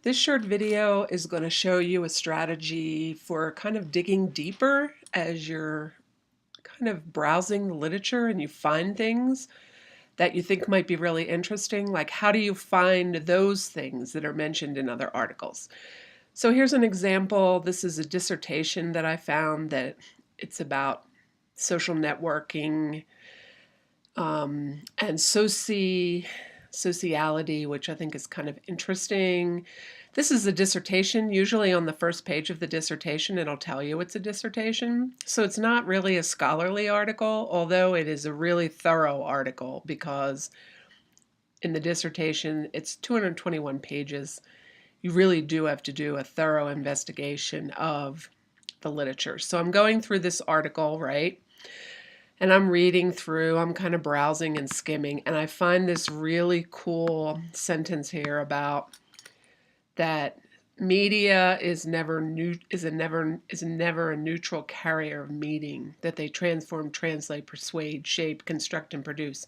This short video is going to show you a strategy for kind of digging deeper as you're kind of browsing the literature and you find things that you think might be really interesting. Like, how do you find those things that are mentioned in other articles? So here's an example. This is a dissertation that I found that it's about social networking and sociality, which I think is kind of interesting. This is a dissertation. Usually on the first page of the dissertation, it'll tell you it's a dissertation. So it's not really a scholarly article, although it is a really thorough article because in the dissertation, it's 221 pages. You really do have to do a thorough investigation of the literature. So I'm going through this article, right? And I'm reading through, I'm kind of browsing and skimming, and I find this really cool sentence here about that media is never a neutral carrier of meaning, that they transform, translate, persuade, shape, construct, and produce.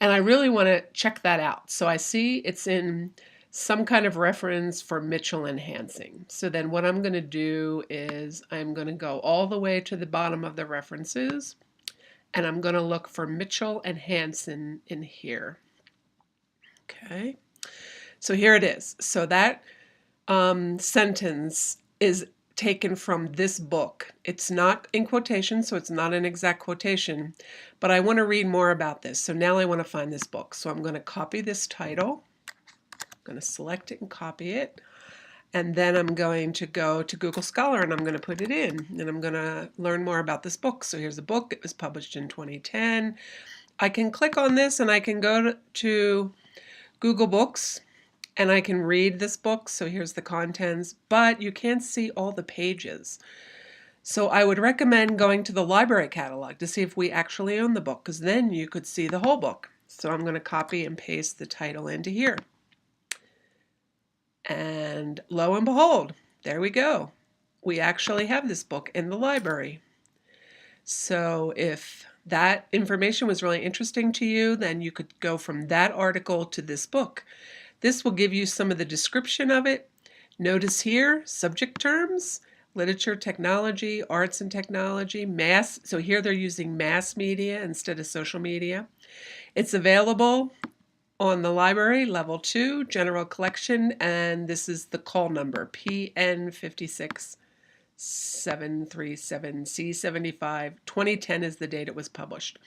And I really want to check that out. So I see it's in some kind of reference for Mitchell enhancing. So then what I'm going to do is I'm going to go all the way to the bottom of the references, and I'm going to look for Mitchell and Hansen in here. Okay, so here it is. So that sentence is taken from this book. It's not in quotation, so it's not an exact quotation, but I want to read more about this. So now I want to find this book. So I'm going to copy this title. I'm going to select it and copy it. And then I'm going to go to Google Scholar and I'm going to put it in and I'm going to learn more about this book. So here's a book. It was published in 2010. I can click on this and I can go to Google Books and I can read this book. So here's the contents, but you can't see all the pages. So I would recommend going to the library catalog to see if we actually own the book, because then you could see the whole book. So I'm going to copy and paste the title into here. And lo and behold, there we go. We actually have this book in the library. So if that information was really interesting to you, then you could go from that article to this book. This will give you some of the description of it. Notice here, subject terms, literature, technology, arts and technology, mass. So here they're using mass media instead of social media. It's available on the library, level 2, general collection, and this is the call number, PN 56737C75. 2010 is the date it was published.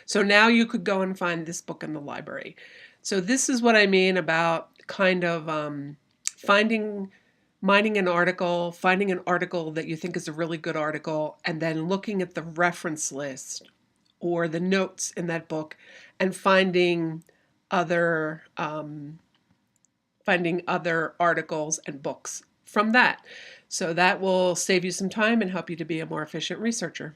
So now you could go and find this book in the library. So this is what I mean about kind of mining an article, finding an article that you think is a really good article, and then looking at the reference list or the notes in that book and finding other articles and books from that. So that will save you some time and help you to be a more efficient researcher.